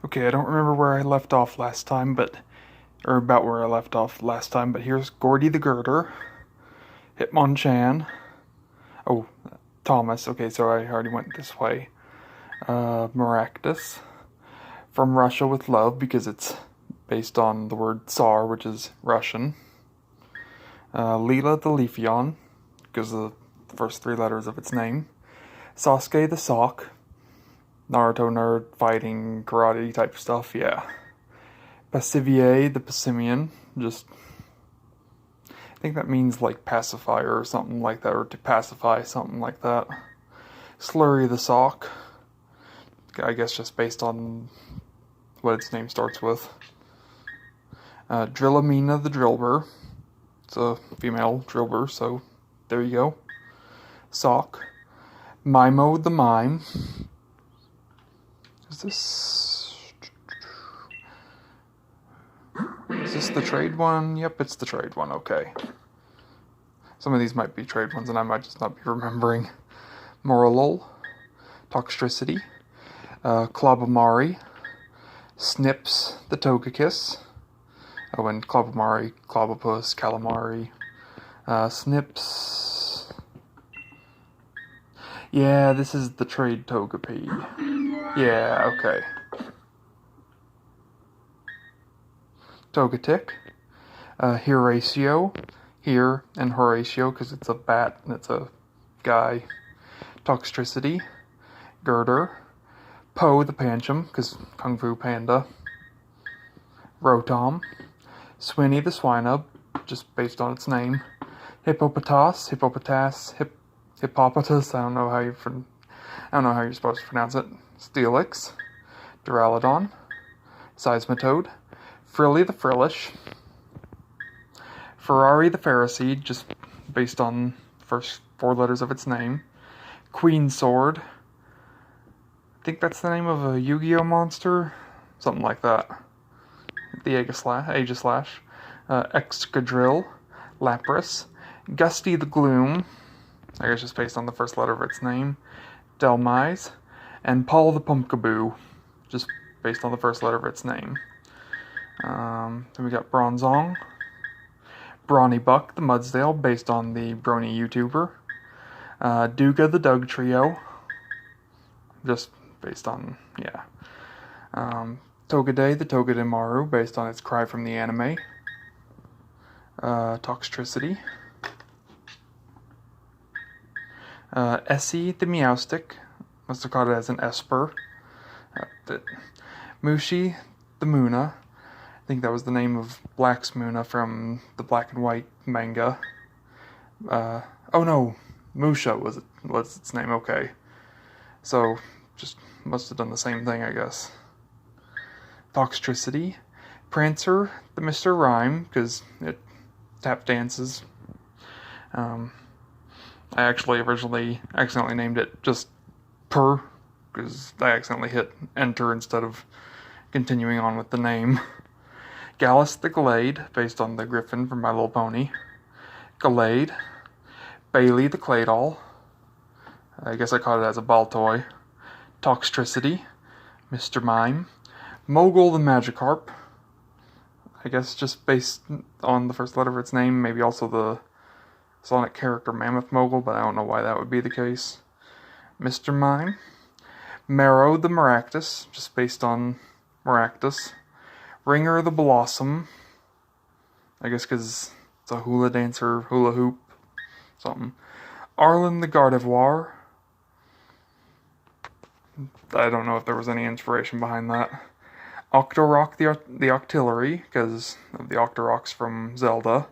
Okay, I don't remember where I left off last time, or about where I left off last time, but here's Gordy the Girder, Hitmonchan. Oh, Thomas. Okay, so I already went this way. Maractus. From Russia with Love, because it's based on the word Tsar, which is Russian. Leela the Leafeon, because of the first three letters of its name. Sasuke the Sock. Naruto nerd, fighting, karate type stuff, yeah. Pacivier the Passimian, I think that means like pacifier or something like that, or to pacify, something like that. Slurry the Sock, I guess just based on what its name starts with. Drillamina the Drillbur, it's a female Drillbur, so there you go. Sock. Mimo the Mime. Is this the trade one? Yep, it's the trade one, okay. Some of these might be trade ones and I might just not be remembering. Morolol, Toxtricity, Clobamari, Snips the Togekiss, and Clobamari, Clobopus, Calamari, Snips. Yeah, this is the trade Togepi. Yeah, okay. Togetic, Horatio, here and Horatio because it's a bat and it's a guy. Toxtricity, Girder, Poe the Pancham because Kung Fu Panda. Rotom, Swinny the Swinub, just based on its name. Hippopotas, Hippopotas. I don't know how you're supposed to pronounce it. Steelix, Duraludon, Seismitoad, Frilly the Frillish, Ferrari the Pharisee, just based on the first four letters of its name. Queen Sword, I think that's the name of a Yu-Gi-Oh monster, something like that. The Aegislash, Excadrill, Lapras, Gusty the Gloom, I guess just based on the first letter of its name. Delmise, and Paul the Pumpkaboo, just based on the first letter of its name. Then we got Bronzong, Brawny Buck the Mudsdale, based on the Brony YouTuber. Duga the Doug Trio, just based on, yeah. Togeday the Togedemaru, based on its cry from the anime. Toxtricity. Essie the Meowstic, must have caught it as an Esper. Mushi the Muna, I think that was the name of Black's Muna from the Black and White manga. Oh no, Musha was its name, okay. So, just must have done the same thing, I guess. Toxtricity, Prancer the Mr. Rhyme, because it tap dances. I actually originally accidentally named it just Per, because I accidentally hit enter instead of continuing on with the name. Gallus the Glade, based on the Griffin from My Little Pony. Gallade, Bailey the Claydol, I guess I caught it as a ball toy. Toxtricity, Mr. Mime. Mogul the Magikarp, I guess just based on the first letter of its name, maybe also the Sonic character Mammoth Mogul, but I don't know why that would be the case. Mr. Mime. Marrow the Maractus, just based on Maractus. Ringer the Blossom, I guess because it's a hula dancer, hula hoop, something. Arlen the Gardevoir, I don't know if there was any inspiration behind that. Octorok the Octillery, because of the Octoroks from Zelda.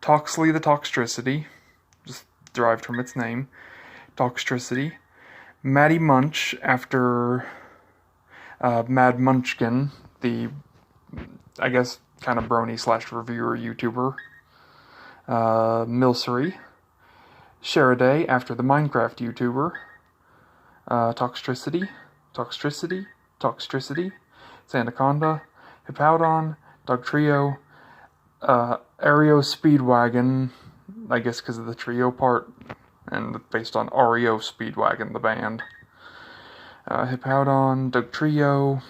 Toxley the Toxtricity, just derived from its name. Toxtricity. Maddie Munch, after Mad Munchkin, the, I guess, kind of brony / reviewer YouTuber. Milcery. Sheriday, after the Minecraft YouTuber. Toxtricity. Sandaconda, Hippowdon, Dog Trio, Aereo Speedwagon, I guess because of the trio part, and based on REO Speedwagon, the band. Hippowdon, Dog Trio,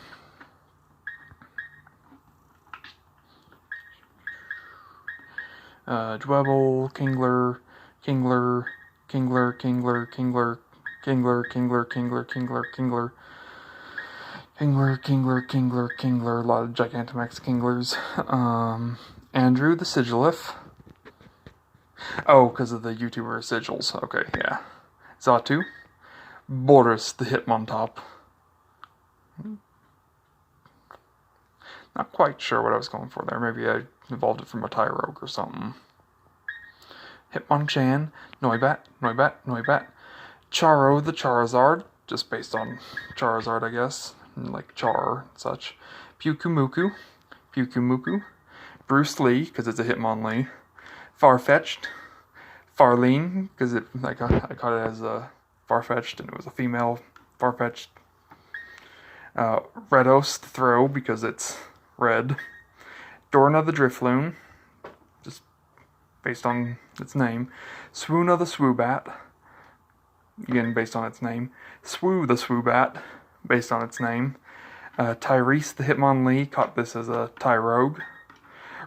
Dwebble, Kingler, Kingler, Kingler, Kingler, Kingler, Kingler, Kingler, Kingler, Kingler, Kingler, Kingler, a lot of Gigantamax Kinglers. Andrew the Sigilif. Oh, because of the YouTuber Sigils. Okay, yeah. Zatu. Boris the Hitmontop. Not quite sure what I was going for there. Maybe I evolved it from a Tyrogue or something. Hitmonchan. Noibat. Charo the Charizard. Just based on Charizard, I guess. Like Char and such. Pyukumuku. Bruce Lee, because it's a Hitmonlee. Farfetch'd. Farlean, because I caught it as a Farfetch'd, and it was a female Farfetch'd. Redos the Throw, because it's red. Dorna the Drifloon, just based on its name. Swoona the Swoobat, again based on its name. Swoo the Swoobat, based on its name. Tyrese the Hitmonlee, caught this as a Tyrogue.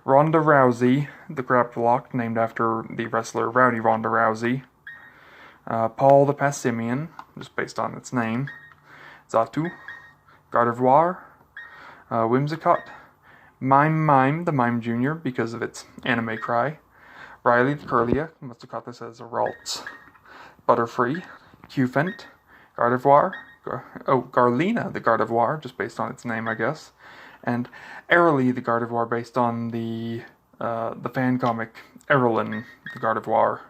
Ronda Rousey, the Graplock, named after the wrestler Rowdy Ronda Rousey. Paul the Passimian, just based on its name. Zatu. Gardevoir. Whimsicott. Mime the Mime Jr., because of its anime cry. Riley the Curlia, must have caught this as a Ralts. Butterfree. Cufant. Gardevoir. Garlina the Gardevoir, just based on its name, I guess. And Airly the Gardevoir, based on the fan comic Erlin the Gardevoir.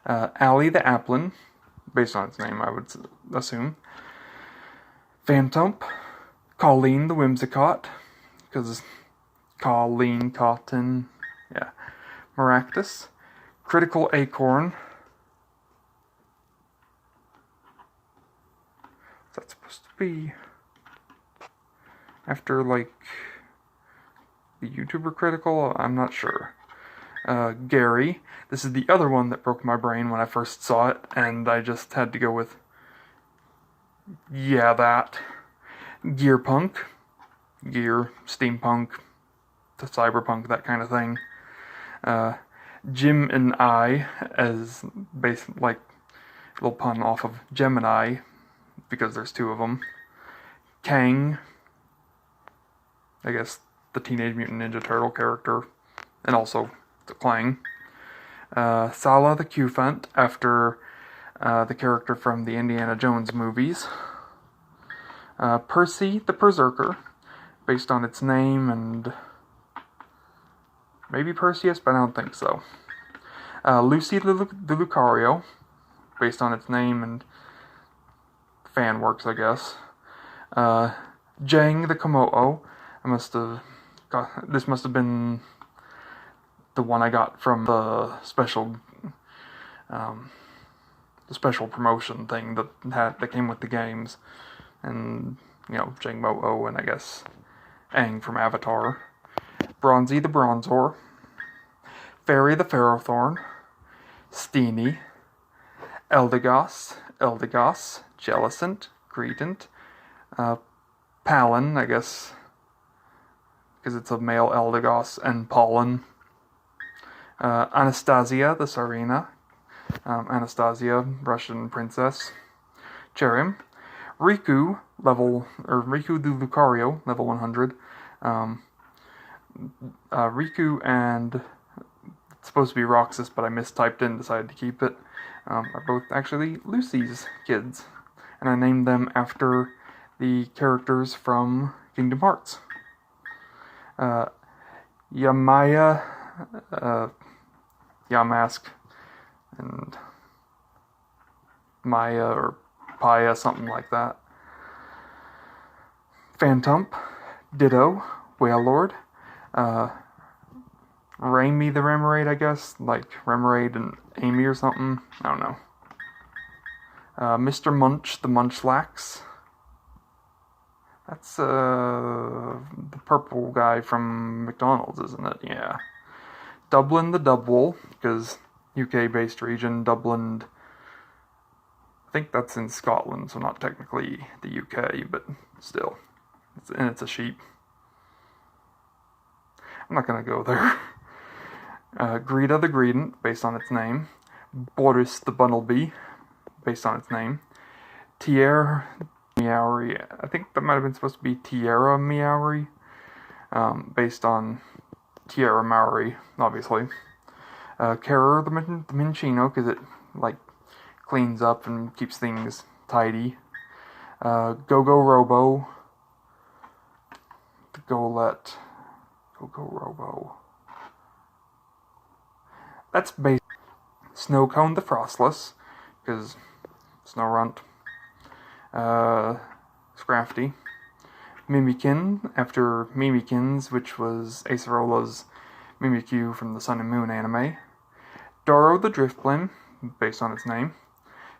Allie the Applin, based on its name, I would assume. Phantump. Colleen the Whimsicott, because Colleen Cotton. Yeah. Maractus. Critical Acorn. What's that supposed to be? After, like, the YouTuber Critical? I'm not sure. Gary. This is the other one that broke my brain when I first saw it, and I just had to go with, yeah, that. Gearpunk. Gear, steampunk, the cyberpunk, that kind of thing. Jim and I, as like a little pun off of Gemini, because there's two of them. Kang, I guess the Teenage Mutant Ninja Turtle character, and also the Clang. Sala the Cufant, after the character from the Indiana Jones movies. Percy the Berserker, based on its name and maybe Perseus, but I don't think so. Lucy the Lucario, based on its name and fan works, I guess. Jang the Komodo, this must have been the one I got from the special promotion thing that came with the games. And, Jang Mo-O, and I guess Aang from Avatar. Bronzy the Bronzor. Fairy the Ferrothorn. Steenie. Eldegoss, Jellicent, Greedent. Palin, I guess, because it's a male Eldegoss, and Pollen. Anastasia the Tsarina. Anastasia, Russian princess. Cherim. Riku the Lucario, level 100. Riku and it's supposed to be Roxas, but I mistyped it and decided to keep it. Are both actually Lucy's kids, and I named them after the characters from Kingdom Hearts. Yamaya, Yamask, and Maya or Paya, something like that. Phantump, Ditto, Whalelord, Raimi the Remoraid, I guess, like Remoraid and Amy or something, I don't know. Mr. Munch, the Munchlax. That's the purple guy from McDonald's, isn't it? Yeah. Dublin the Dubwool, because UK-based region, Dublin, I think that's in Scotland, so not technically the UK, but still. It's a sheep. I'm not gonna go there. Greta the Greedent, based on its name. Boris the Bumblebee, based on its name. Tierra Meowry, I think that might have been supposed to be Tierra Meowry, based on Tierra Mowry, obviously. Kara the Minchino, because it, like, cleans up and keeps things tidy. Go-Go Robo, the Golett, Go-Go Robo. That's based Snowcone the Frostless, because Snowrunt. Scrafty. Mimikin, after Mimikins, which was Acerola's Mimikyu from the Sun and Moon anime. Doro the Driftblim, based on its name.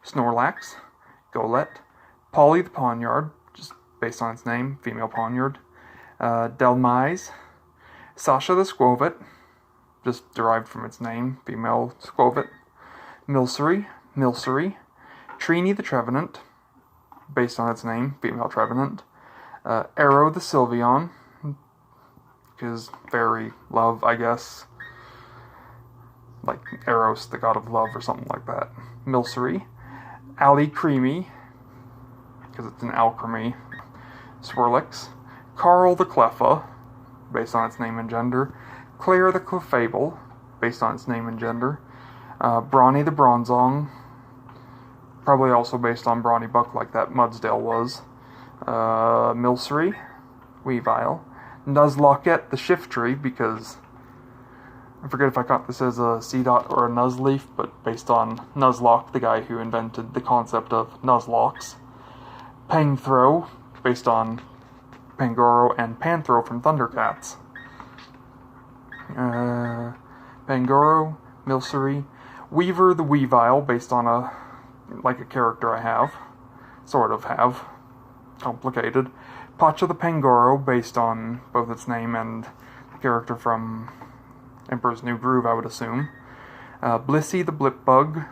Snorlax, Golett. Polly the Pawniard, just based on its name, female Pawniard. Delmise. Sasha the Squovet, just derived from its name, female Squovet. Milcery. Trini the Trevenant, based on its name, female Trevenant. Arrow the Sylveon, because fairy love, I guess. Like Eros, the god of love, or something like that. Milcery. Ali Creamy, because it's an alchemy. Swirlix. Carl the Cleffa, based on its name and gender. Claire the Clefable, based on its name and gender. Brawny the Bronzong, probably also based on Brawny Buck like that Mudsdale was. Milcery, Weavile. Nuzlocke the Shiftry, because I forget if I caught this as a C-Dot or a Nuzleaf, but based on Nuzlocke, the guy who invented the concept of Nuzlocks. Pangthrow, based on Pangoro and Panthro from Thundercats. Pangoro, Milcery. Weaver the Weavile, based on a character I have. Sort of have. Complicated. Pacha the Pangoro, based on both its name and the character from Emperor's New Groove, I would assume. Blissey the Blipbug,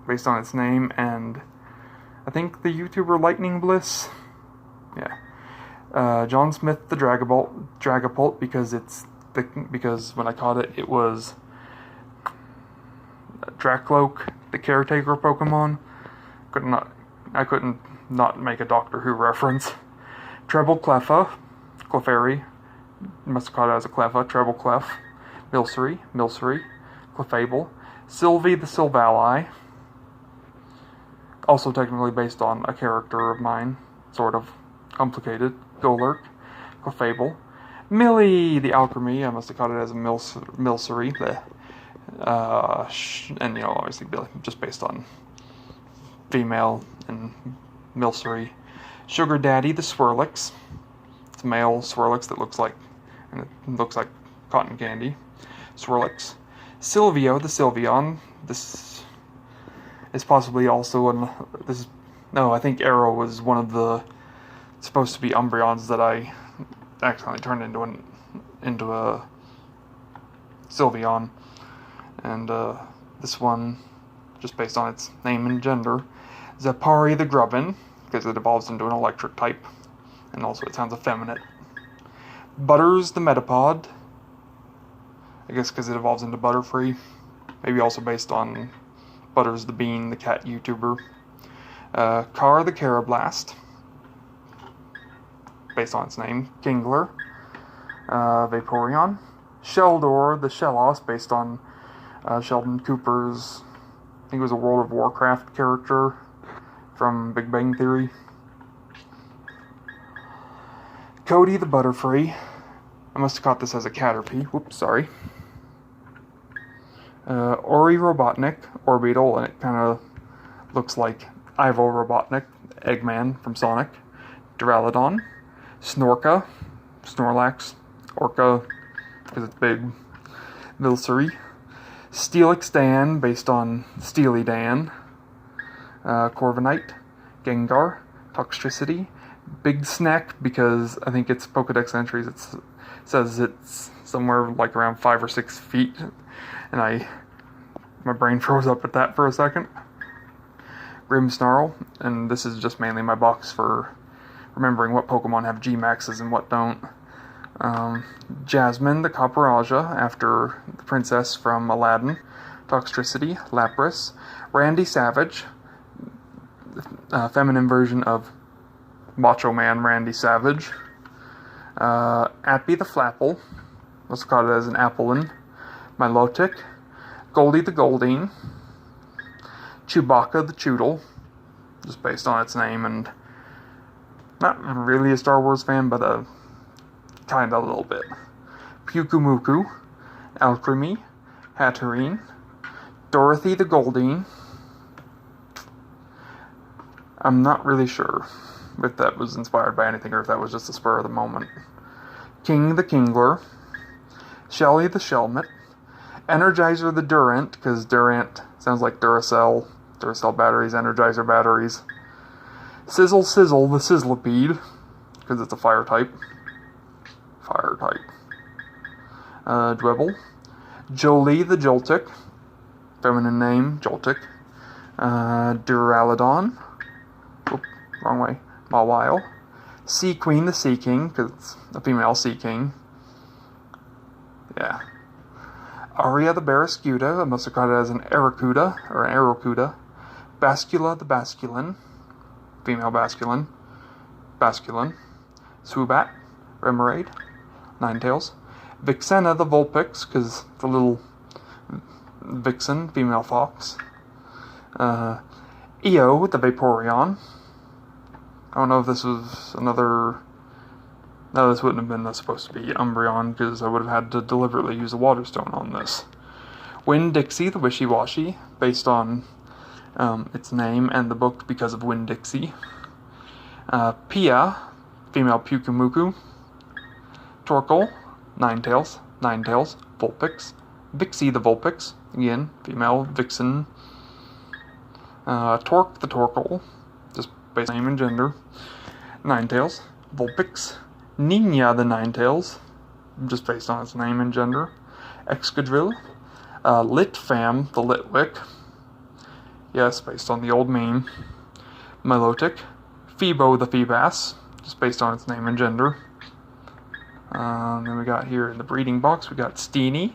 based on its name and I think the YouTuber Lightning Bliss. Yeah. John Smith the Dragapult, because when I caught it, it was Dracloak, the caretaker Pokemon. I couldn't not make a Doctor Who reference. Treble Cleffa, Clefairy, must have caught it as a Cleffa, Treble Clef. Milcery, Clefable. Sylvie the Sylvali, also technically based on a character of mine, sort of complicated. Golurk, Clefable. Millie the Alchemy, I must have caught it as a Milcery. And, obviously just based on female and Milcery. Sugar Daddy the Swirlix. It's a male Swirlix that looks like cotton candy. Swirlix. Silvio the Sylveon. This is possibly also I think Arrow was one of the supposed to be Umbreons that I accidentally turned into a Sylveon. And this one, just based on its name and gender. Zapari the Grubbin, because it evolves into an electric type, and also it sounds effeminate. Butters the Metapod, I guess because it evolves into Butterfree, maybe also based on Butters the Bean, the cat YouTuber. Car the Carablast, based on its name. Kingler. Vaporeon. Sheldor the Shellos, based on Sheldon Cooper's, I think it was a World of Warcraft character from Big Bang Theory. Cody the Butterfree. I must have caught this as a Caterpie. Whoops, sorry. Ori Robotnik, Orbeetle, and it kind of looks like Ivo Robotnik, Eggman from Sonic. Duraludon. Snorka, Snorlax, Orca, because it's big. Milcery. Steelix Dan, based on Steely Dan. Corviknight. Gengar. Toxtricity. Big Snack, because I think it's Pokedex entries. It says it's somewhere like around 5 or 6 feet, and my brain froze up at that for a second. Grimmsnarl, and this is just mainly my box for remembering what Pokemon have G-Maxes and what don't. Jasmine the Copperajah, after the princess from Aladdin. Toxtricity, Lapras. Randy Savage, feminine version of Macho Man Randy Savage. Appy the Flapple, let's call it as an Applin. Milotic. Goldie the Goldine. Chewbacca the Choodle, just based on its name, and not really a Star Wars fan, but kinda a little bit. Pukumuku, Alchemy, Hatterene, Dorothy the Goldine. I'm not really sure if that was inspired by anything or if that was just a spur of the moment. King the Kingler, Shelly the Shelmet, Energizer the Durant, because Durant sounds like Duracell batteries, Energizer batteries. Sizzle Sizzle the Sizzlipede, because it's a fire type. Dwebble. Jolie the Joltik, feminine name, Joltik. Duraludon, wrong way, Mawile. Sea Queen the Sea King, because it's a female Sea King. Yeah. Aria the Barraskewda, I must have called it as an Aracuda, or an Aracuda. Bascula the Basculin, female Basculin. Swoobat, Remoraid, Ninetales. Vixena the Vulpix, because the little vixen, female fox. Eo the Vaporeon. I don't know if this was another... No, this wouldn't have been supposed to be Umbreon, because I would have had to deliberately use a Water Stone on this. Winn-Dixie the Wishy-Washy, based on its name and the book because of Winn-Dixie. Pia, female Pukumuku. Torkoal, Ninetales, Vulpix. Vixie the Vulpix, again, female Vixen. Torque the Torkoal, just based on name and gender. Ninetales, Vulpix. Nina the Ninetales, just based on its name and gender. Excadrill. Litfam the Litwick, yes, based on the old meme. Milotic. Phoebo the Feebas, just based on its name and gender. Then we got here in the breeding box, we got Steenie,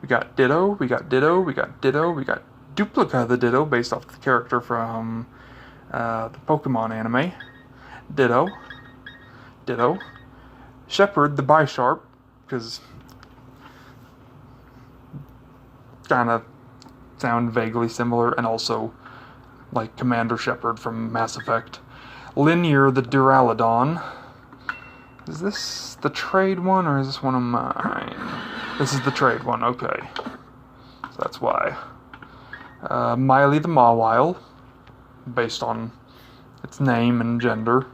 we got Ditto, we got Duplica the Ditto, based off the character from the Pokémon anime. Ditto. Shepherd the Bisharp, because kind of sound vaguely similar, and also like Commander Shepard from Mass Effect. Linear the Duraludon. Is this the trade one, or is this one of mine? This is the trade one, okay. So that's why. Miley the Mawile, based on its name and gender.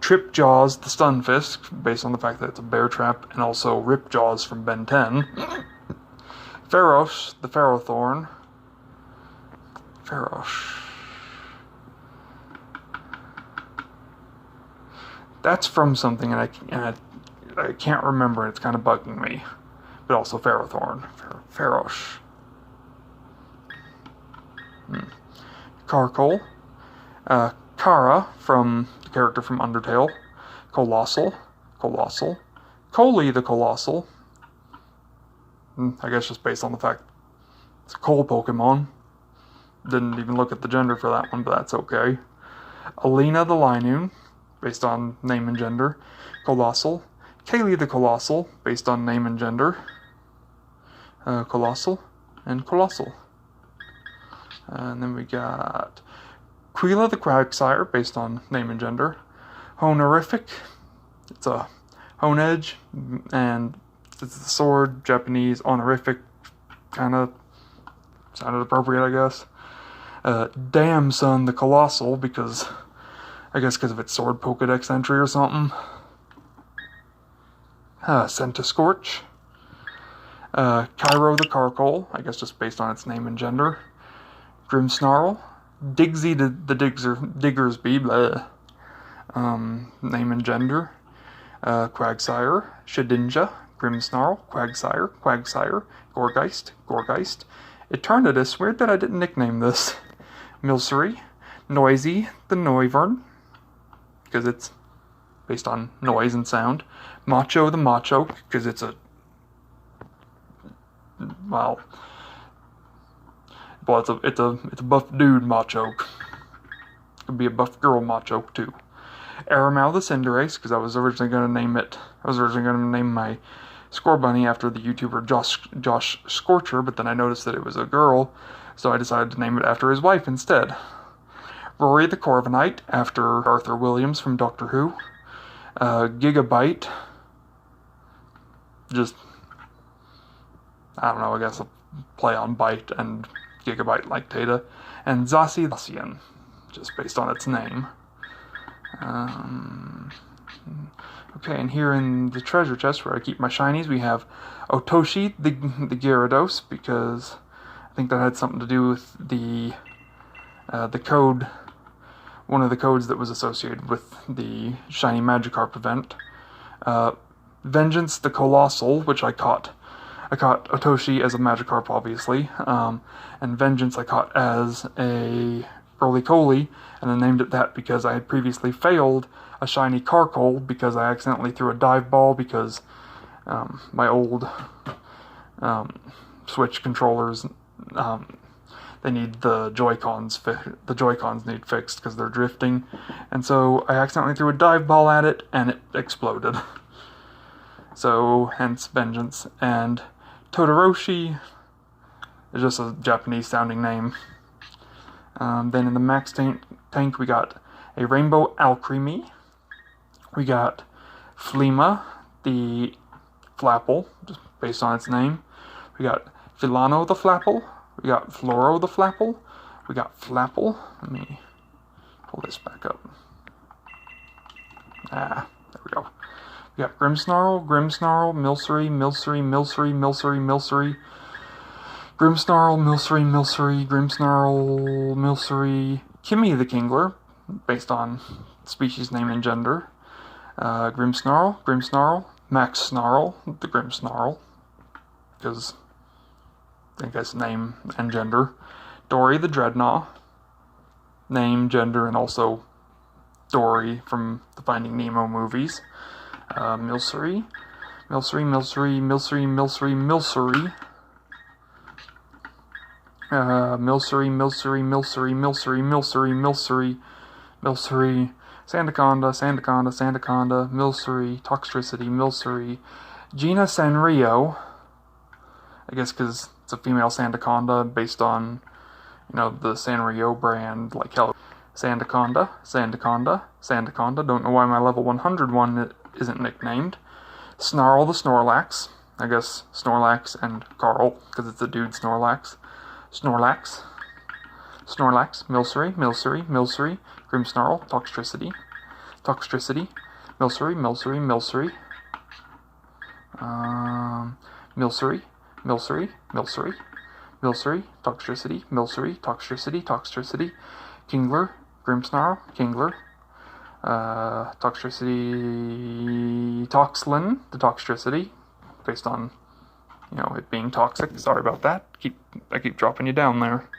Tripjaws the Stunfisk, based on the fact that it's a bear trap, and also Ripjaws from Ben 10. Ferosh the Ferrothorn. That's from something, and I can't remember. It's kind of bugging me. But also Ferrothorn. Ferosh. Carcoal. Kara, from the character from Undertale. Colossal. Coley the Colossal. I guess just based on the fact it's a coal Pokemon. Didn't even look at the gender for that one, but that's okay. Alina the Linoon, based on name and gender. Colossal. Kaylee the Colossal, based on name and gender. Colossal. And then we got Quila the Quagsire, based on name and gender. Honorific. It's a Honedge, and it's the sword, Japanese, honorific, kind of sounded appropriate, I guess. Damson the Colossal, because of its sword Pokedex entry or something. Centiskorch. Cairo the Carcoal, I guess just based on its name and gender. Grimmsnarl. Digsy the Diggersby, blah. Name and gender. Quagsire. Shedinja. Grimmsnarl. Quagsire. Gorgeist. Eternatus, weird that I didn't nickname this. Milcery. Noisy the Noivern, because it's based on noise and sound. Macho the Macho, because it's a, well, it's a buff dude Macho. Could be a buff girl Macho too. Aramau the Cinderace, because I was originally going to name my Scorbunny after the YouTuber Josh Scorcher, but then I noticed that it was a girl, so I decided to name it after his wife instead. Rory the Corviknight, after Arthur Williams from Doctor Who. Gigabyte, just, I don't know, I guess a play on Byte and Gigabyte like data. And Zacian, just based on its name. Okay, and here in the treasure chest where I keep my shinies, we have Otoshi the Gyarados, because I think that had something to do with the code, one of the codes that was associated with the shiny Magikarp event. Vengeance the Colossal, which I caught Otoshi as a Magikarp, obviously, and Vengeance I caught as a Roly-Coly, and I named it that because I had previously failed a shiny Carkol because I accidentally threw a dive ball because my old Switch controllers, they need the Joy-Cons need fixed because they're drifting, and so I accidentally threw a dive ball at it and it exploded. So hence Vengeance. And Todoroshi is just a Japanese sounding name. Then in the max tank we got a Rainbow Alcremie. We got Fleema, the Flapple, just based on its name. We got Filano the Flapple. We got Floro the Flapple. We got Flapple. Let me pull this back up. There we go. We got Grimmsnarl, Milcery, Grimmsnarl, Kimmy the Kingler, based on species name and gender. Grimmsnarl, Max Snarl, the Grimmsnarl, because I think that's name and gender. Dory the Dreadnought, name, gender, and also Dory from the Finding Nemo movies. Milcery. Milcery. Sandaconda, Milcery, Toxtricity, Milcery, Gina Sanrio, I guess because it's a female Sandaconda based on, the Sanrio brand, like Hello. Sandaconda, don't know why my level 100 one isn't nicknamed. Snarl the Snorlax, I guess Snorlax and Carl, because it's a dude Snorlax. Snorlax, Milcery, Grimmsnarl, Toxtricity, Milcery, Milcery, Toxtricity, Kingler, Grimmsnarl, Toxtricity, Toxlin, the Toxtricity, based on, it being toxic. Sorry about that. I keep dropping you down there.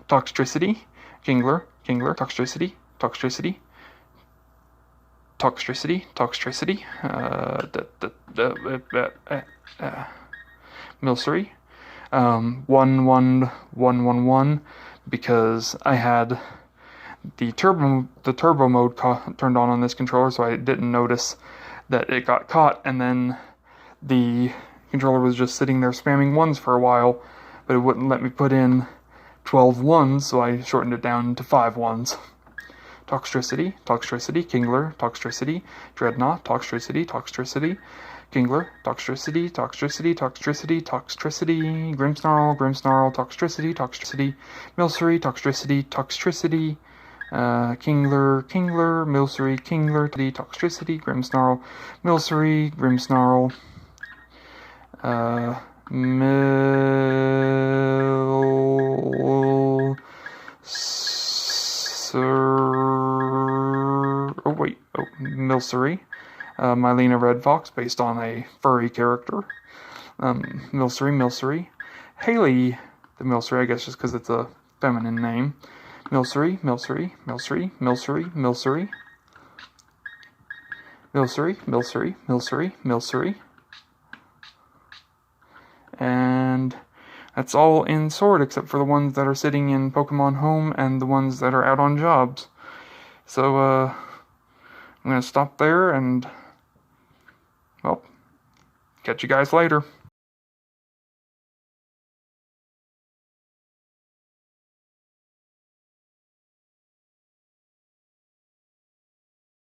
Toxtricity, Kingler, Toxtricity, Milcery, 11111, because I had the turbo mode turned on this controller, so I didn't notice that it got caught, and then the controller was just sitting there spamming ones for a while, but it wouldn't let me put in 12 ones, so I shortened it down to 5 ones. Toxtricity, Kingler, Toxtricity, Dreadnought, Toxtricity, Kingler, Toxtricity, Grimmsnarl, Toxtricity, Milcery, Toxtricity, Kingler, Milcery, Toxtricity, Grimmsnarl, Milcery, Grimmsnarl, Milcery, Mylena Red Fox, based on a furry character. Milcery, Haley the Milcery, I guess just because it's a feminine name. Milcery, Milcery, Milcery, Milcery, Milcery. And that's all in Sword except for the ones that are sitting in Pokemon Home and the ones that are out on jobs. So, I'm going to stop there and, well, catch you guys later.